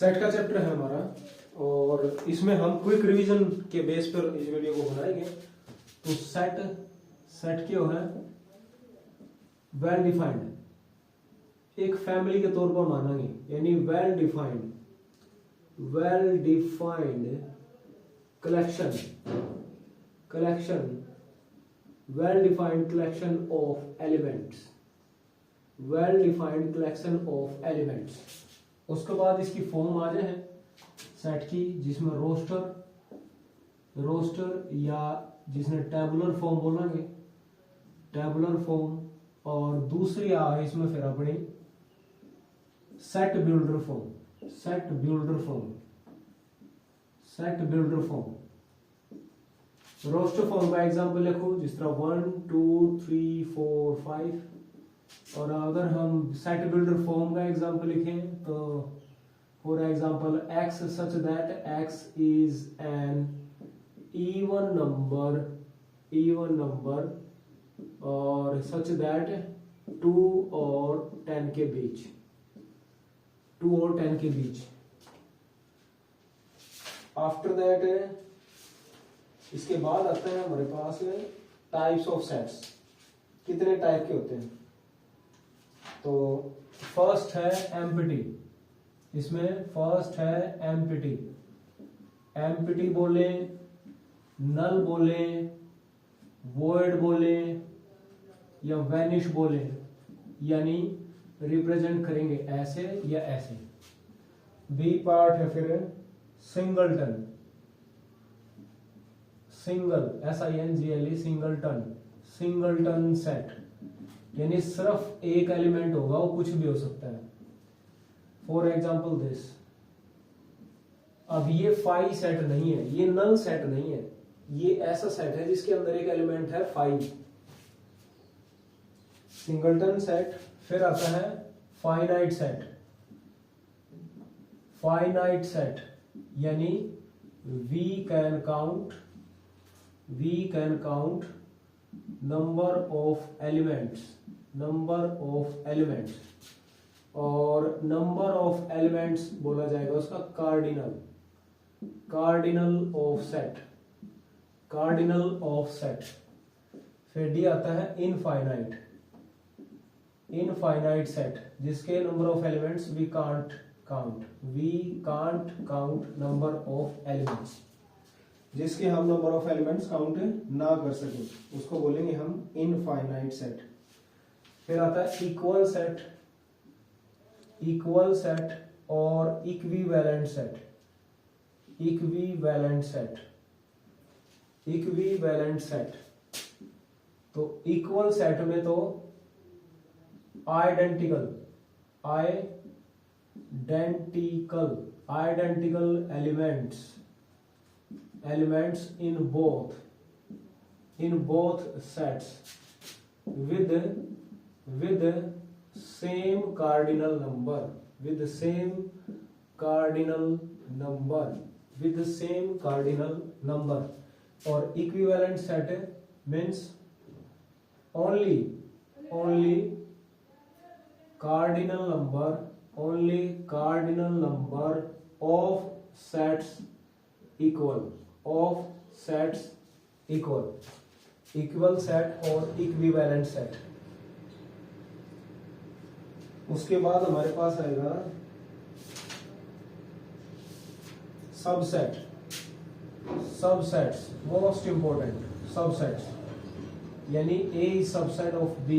Set का chapter है हमारा और इसमें हम क्विक रिवीजन के बेस पर इस वीडियो को बनाएंगे। तो सेट क्यों है? वेल डिफाइंड, एक फैमिली के तौर पर मानेंगे, यानी well defined collection well defined collection of elements. उसके बाद इसकी फॉर्म आ जाए सेट की, जिसमें रोस्टर या जिसने टेबुलर फॉर्म बोलेंगे, टेबुलर फॉर्म, और दूसरी आ है इसमें फिर अपनी set builder form. Roster form का एग्जांपल लिखो, जिस तरह 1 2 3 4 5। और अगर हम सेट बिल्डर फॉर्म का एग्जांपल लिखें तो for example x such that x is an even number और such that 2 और 10 के बीच। आफ्टर दैट इसके बाद आता है हमारे पास टाइप्स ऑफ सेट्स। कितने टाइप के होते हैं? तो फर्स्ट है एम्प्टी। इसमें फर्स्ट है एम्प्टी बोले, नल बोले, वॉइड बोले या वैनिश बोले, यानी रिप्रेजेंट करेंगे ऐसे या ऐसे। बी पार्ट है फिर सिंगलटन सिंगलटन सेट, यानी सिर्फ एक एलिमेंट होगा, वो कुछ भी हो सकता है। For example this. अब ये फाई सेट नहीं है, ये नल सेट नहीं है, ये ऐसा सेट है जिसके अंदर एक एलिमेंट है फाई, सिंगलटन सेट। फिर आता है फाइनाइट सेट, यानी we can count number of elements, और नंबर ऑफ एलिमेंट्स बोला जाएगा उसका कार्डिनल ऑफ सेट। फिर डी आता है इनफाइनाइट सेट, जिसके number of elements we can't count number of elements, जिसके हम नंबर ऑफ एलिमेंट्स काउंट ना कर सके, उसको बोलेंगे हम इनफाइनाइट सेट। फिर आता है इक्वल सेट और इक्विवेलेंट सेट। तो इक्वल सेट में तो identical elements in both sets with same cardinal number। और equivalent set means only cardinal number of sets equal, equal set और equivalent set। उसके बाद हमारे पास आएगा सबसेट्स, मोस्ट इंपोर्टेंट सबसेट्स, यानी A is subset of B।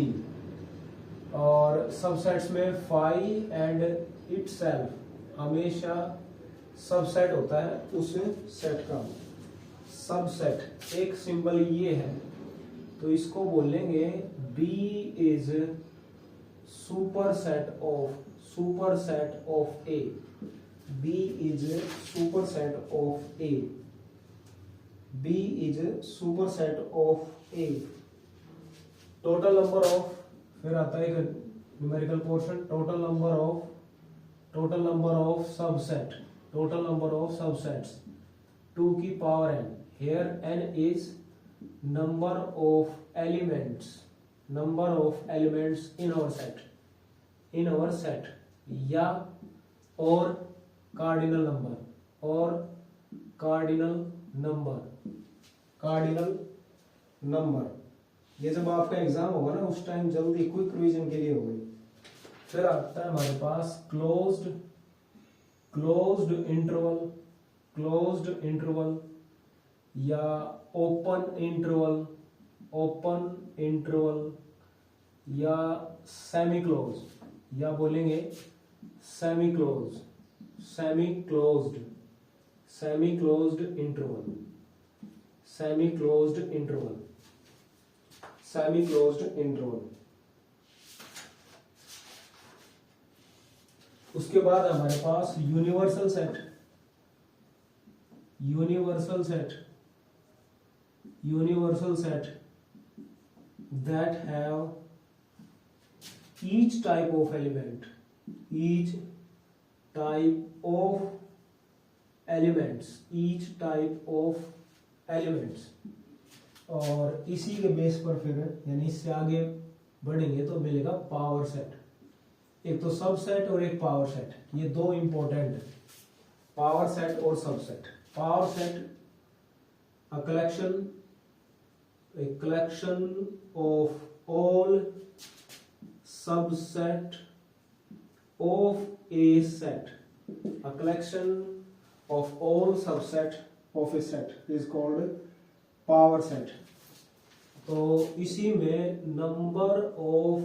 और subsets में phi and itself हमेशा सबसेट होता है उस सेट का। सबसेट एक सिंबल ये है, तो इसको बोलेंगे B is superset of A। B is superset of A। Total number of, फिर आता है numerical portion, total number of subsets 2 की power n। Here n is number of elements in our set, या और कार्डिनल नंबर और cardinal number ये जब आपका एग्जाम होगा ना उस टाइम जल्दी क्विक रिवीजन के लिए होगी। फिर आता है हमारे पास क्लोज्ड इंटरवल या ओपन इंटरवल या सेमी क्लोज या बोलेंगे सेमी क्लोज्ड इंटरवल। उसके बाद हमारे पास universal set that have each type of elements और इसी के बेस पर फिर यानी इससे आगे बढ़ेंगे तो मिलेगा पावर सेट। एक तो सबसेट और एक पावर सेट, ये दो इंपॉर्टेंट है, पावर सेट और subset. Power set a collection of all subset of a set, a collection of all subset of a set is called power set। तो इसी में नंबर ऑफ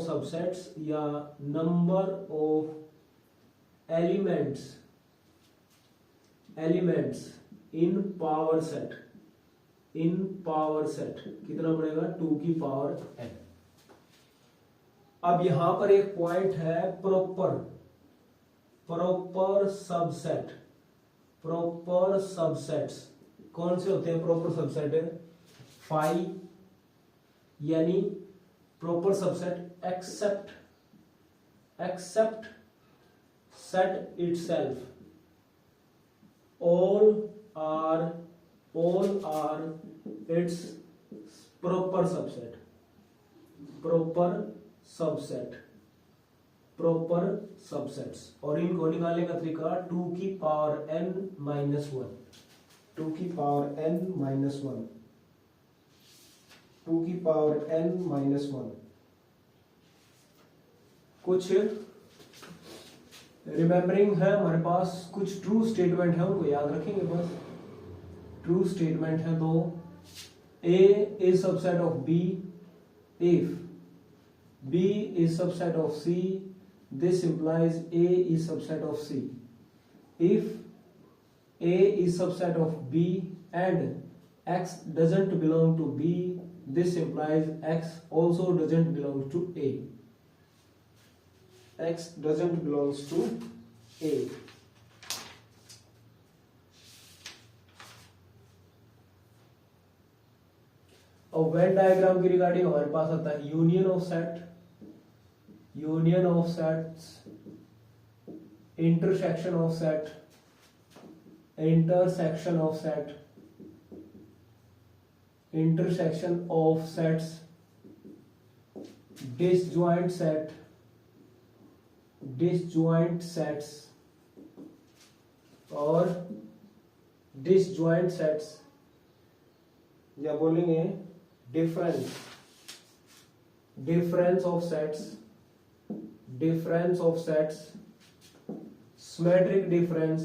सबसेट्स या number of elements in power set कितना पड़ेगा 2 की power n। अब यहां पर एक पॉइंट है प्रॉपर सबसेट्स कौन से होते हैं प्रॉपर सबसेट? फाई यानी proper subset except set itself all are its proper subsets और इनको निकालने का तरीका 2 की पावर n माइनस 1 2 की पावर n माइनस 1 कुछ रिमेम्बरिंग है हमारे पास, कुछ ट्रू स्टेटमेंट है उनको याद रखेंगे बस। ट्रू स्टेटमेंट है तो A is subset of B if B is subset of C, this implies A is subset of C। if A is subset of B and X doesn't belong to B, this implies X also doesn't belong to A। X doesn't belongs to A। और Venn diagram की regarding हमारे पास आता है union of sets, intersection of sets, disjoint sets और disjoint sets या बोलेंगे difference of sets, symmetric difference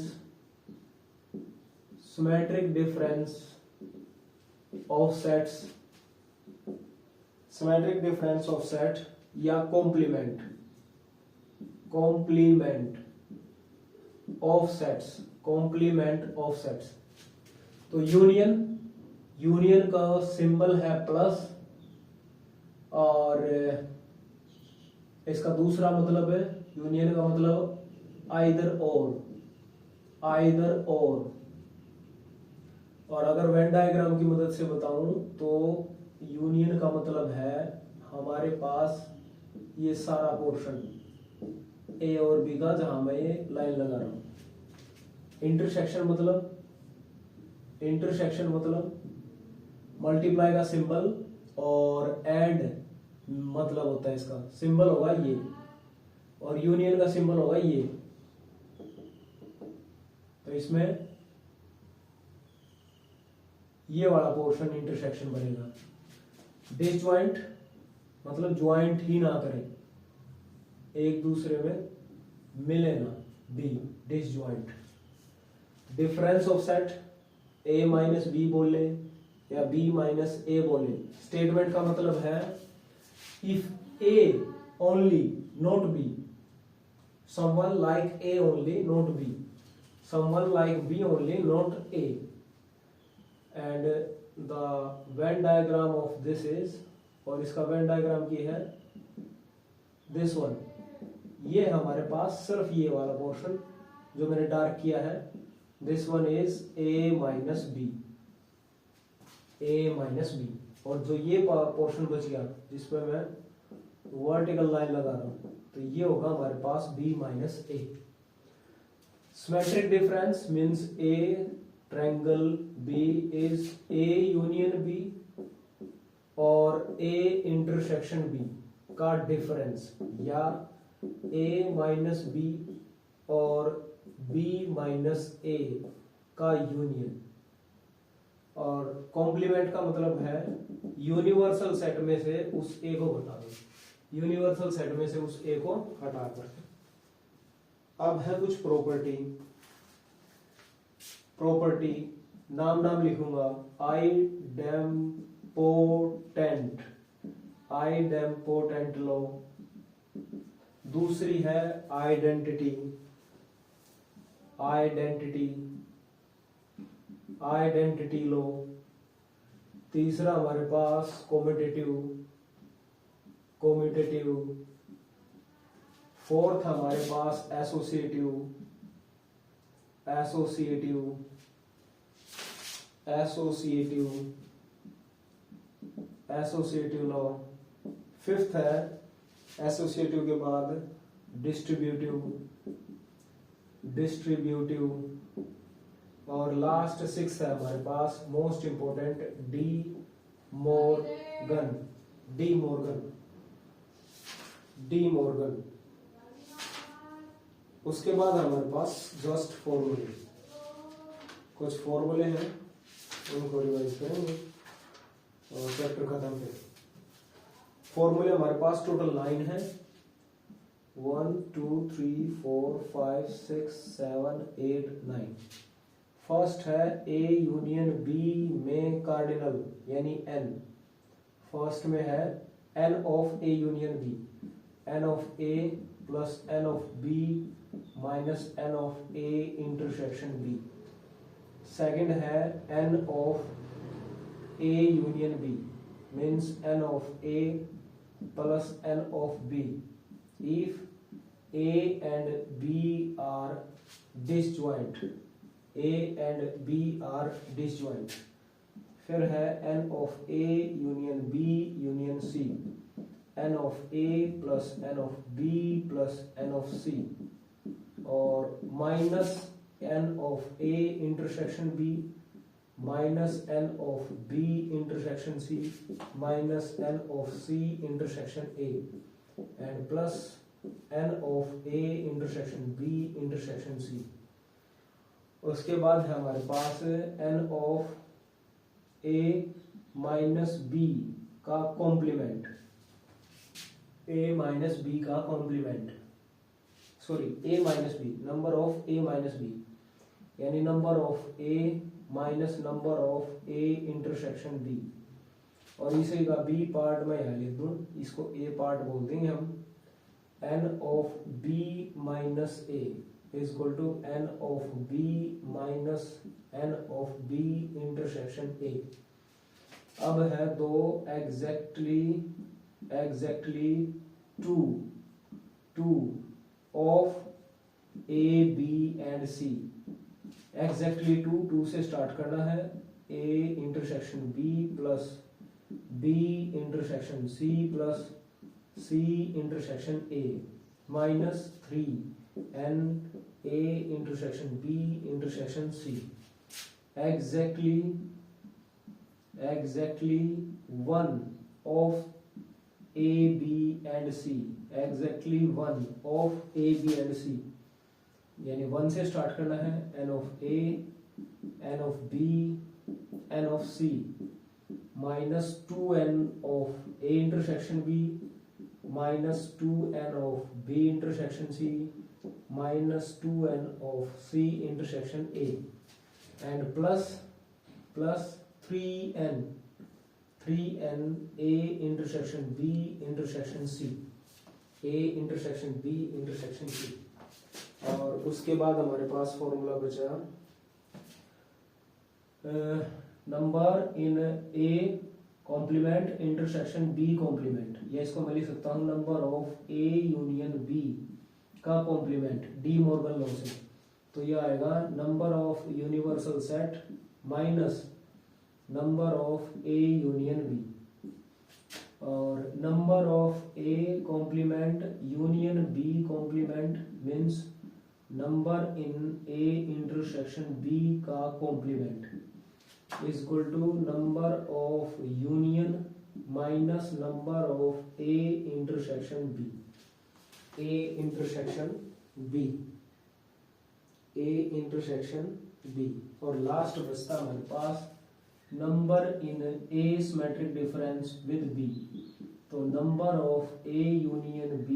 of set या complement of sets. तो यूनियन का सिंबल है प्लस और इसका दूसरा मतलब है यूनियन का मतलब आइदर और अगर वेन डायग्राम की मदद से बताऊं तो यूनियन का मतलब है हमारे पास ये सारा पोर्शन ए और बी का जहां मैं ये लाइन लगा रहा हूं। इंटरसेक्शन मतलब मल्टीप्लाई का सिंबल और एंड मतलब होता है इसका सिंबल होगा ये और यूनियन का सिंबल होगा ये, तो इसमें ये वाला पोर्शन इंटरसेक्शन बनेगा। डिसज्वाइंट मतलब ज्वाइंट ही ना करें, एक दूसरे में मिले ना, B disjoint. Difference of set A minus B बोले या बी माइनस ए बोले, स्टेटमेंट का मतलब है if A only not be, someone like A only not B, someone like B only not A, and the Venn diagram of this is, और इसका Venn diagram की है this one, ये हमारे पास सिर्फ ये वाला पोर्शन जो मैंने डार्क किया है, this one is A minus B, A minus B, और जो ये पोर्शन बच गया जिसपे मैं वर्टिकल लाइन लगा रहा हूं, तो ये होगा हमारे पास B minus A. Symmetric difference means A triangle B is A union B और A इंटरसेक्शन B का डिफरेंस, या A माइनस B और B माइनस A का यूनियन। और कॉम्प्लीमेंट का मतलब है यूनिवर्सल सेट में से उस A को हटा दो, यूनिवर्सल सेट में से उस ए को हटाकर। अब है कुछ प्रॉपर्टी, प्रॉपर्टी नाम नाम लिखूंगा, आइडेम्पोटेंट लो, दूसरी है आइडेंटिटी, आइडेंटिटी लो, तीसरा हमारे पास कोमिटेटिव, फोर्थ हमारे पास एसोसिएटिव लॉ, फिफ्थ है एसोसिएटिव के बाद डिस्ट्रीब्यूटिव, और लास्ट सिक्स है हमारे पास मोस्ट इंपोर्टेंट डी मॉर्गन। उसके बाद हमारे पास जस्ट फॉर्मूले, कुछ फॉर्मूले हैं उनको रिवाइज करेंगे और चैप्टर खत्म करें। फॉर्मूले हमारे पास टोटल 9 है, 1 2 3 4 5 6 7 8 9। फर्स्ट है ए यूनियन बी में कार्डिनल यानी n, फर्स्ट में है n of A union B, n of A plus n of B minus n of A intersection B। Second है n of A union B means n of A plus n of B if A and B are disjoint, A and B are disjoint। फिर है n of A union B union C, n of A plus n of B plus n of C, और minus n of A intersection B minus n of B intersection C minus n of C intersection A and plus n of A intersection B intersection C। उसके बाद है हमारे पास n of A minus B का complement, A minus B का complement, sorry A minus B, number of A minus B यानी number of A minus number of A intersection B। और इसी का B पार्ट में यहाँ लिख दूं, इसको A पार्ट बोल देंगे हम। n of B minus A is equal to n of B minus n of B intersection A। अब है दो exactly two of A B and C। Exactly two से स्टार्ट करना है, A intersection B plus B intersection C plus C intersection A minus 3 N A intersection B intersection C। Exactly one of A B and C, exactly one of A B and C, यानी one से start करना है, n of A, n of B, n of C, minus 2n of A intersection B, minus 2n of B intersection C, minus 2n of C intersection A, and plus 3n A intersection B intersection C, A intersection B intersection C. और उसके बाद हमारे पास formula बचा number in A complement intersection B complement, या इसको मैं लिख सकता हूँ number of A union B का कॉम्प्लीमेंट डी मॉर्गन लॉ से। तो यह आएगा number of universal set minus number of A union B, और number of A complement union B complement means number in A intersection B का complement is equal to number of union minus number of A intersection B, A intersection B, A intersection B। और last बचता हमारे पास number in A symmetric difference with B, तो number of A union B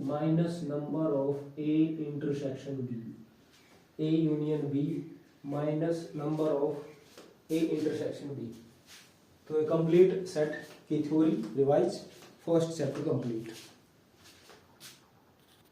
minus number of A intersection B, A union B minus number of A intersection B. तो complete set की theory revise, first chapter complete.